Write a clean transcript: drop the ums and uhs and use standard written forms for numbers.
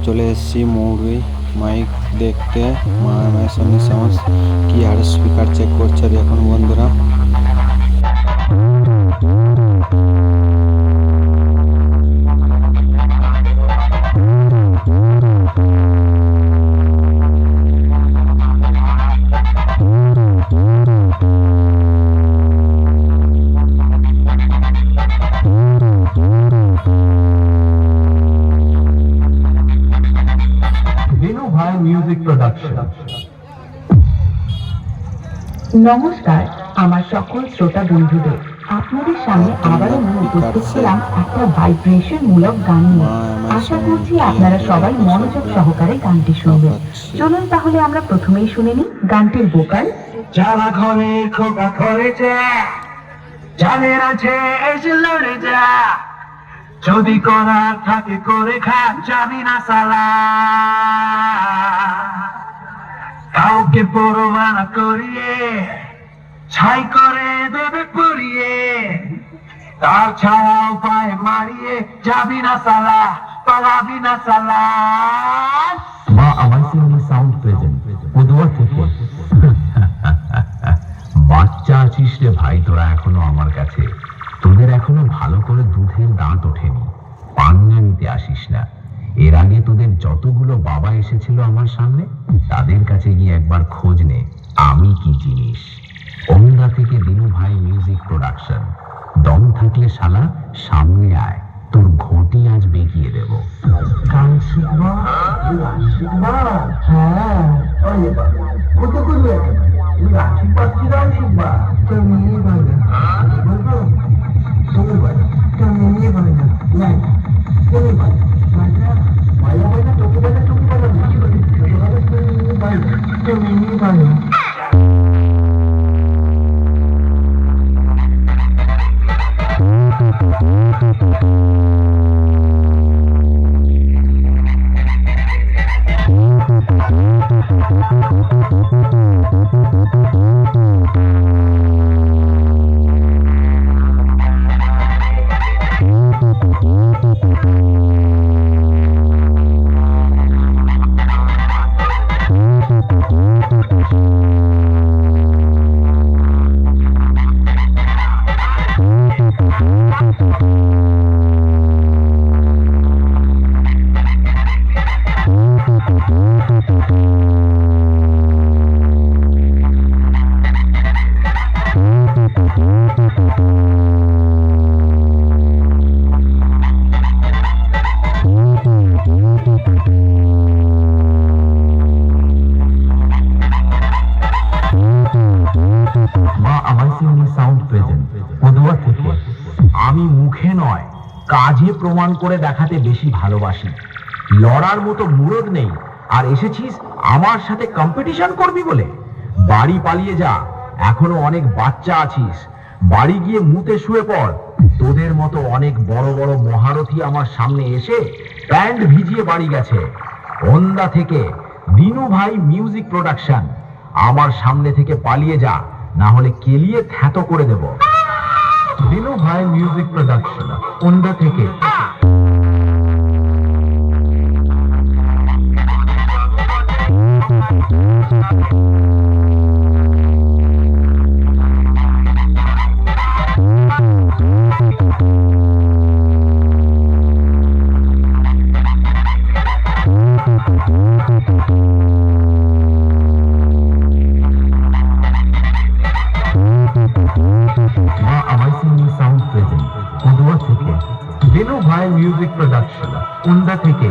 চলে এসেছি movie mic দেখতে। মায়ের সঙ্গে সাউন্ড কি আর স্পিকার চেক করছে দেখুন বন্ধুরা। দিনু ভাই মিউজিক প্রোডাকশন। নমস্কার আমার সকল শ্রোতা বন্ধুদের, আপনাদের সামনে আবারও আমি উপস্থিত ছিলাম একটা ভাইব্রেশন মূলক গান নিয়ে। আশা করছি আপনারা সবাই মনোযোগ সহকারে গানটি শুনবেন। চলুন তাহলে আমরা প্রথমেই শুনে নিই গানটির ভোকাল। যারা ঘরে খোকা করে যা, যাদের আছে এসে লড়ে যা, যদি করার থাকে করে খা, যাবি না সালা। কাউকে পরোয়া না করিয়ে ছাই করে দেবে পড়িয়ে, তার ছায়া পায়ে মারিয়ে, যাবি না সালা, পালাবি না সালা। মা আমার সিনেমা সাউন্ড প্রেজেন্ট পদুয়া থেকে। বাচ্চা আছিস রে ভাই তোরা এখনো আমার কাছে, তোদের এখনো ভালো করে দুধের দাঁত ওঠেনি, পান্না নিতে আসিস না। এর আগে তোদের যতগুলো বাবা এসেছিল আমার সামনে, তাদের কাছে গিয়ে একবার খোঁজ নে আমি কি জিনিস। ওমরা থেকে দিনু ভাই মিউজিক প্রোডাকশন। দম থাকলে শালা সামনে আয়, তোর ঘটি আজ বেঁকিয়ে দেব। গান শিখবা শিখবা, হ্যাঁ কত করবে রাখি পাচ্ছি, গান শিখবা তুমি বলবে বলবো তুমি বল তুমি বলবে না তুমি বল মায়া বলে টুকি বলে টুকি বলে তুমি বলো। আমি মুখে নয় কাজে প্রমাণ করে দেখাতে বেশি ভালোবাসি। লড়ার মতো মুরদ নেই, আর এসেছিস আমার সাথে কম্পিটিশন করবি বলে? বাড়ি পালিয়ে যা, এখনো অনেক বাচ্চা আছিস। বাড়ি গিয়ে মুতে শুয়ে পড়। তোদের মতো অনেক বড় বড় মহারথী আমার সামনে এসে প্যান্ট ভিজিয়ে বাড়ি গেছে। ওন্দা থেকে দিনু ভাই মিউজিক প্রোডাকশন। আমার সামনে থেকে পালিয়ে যা, না হলে কেলিয়ে থ্যাতো করে দেব। দিনু ভাই মিউজিক প্রোডাকশন ওন্দা থেকে। দিনু ভাই মিউজিক প্রোডাকশন ওন্দা থেকে।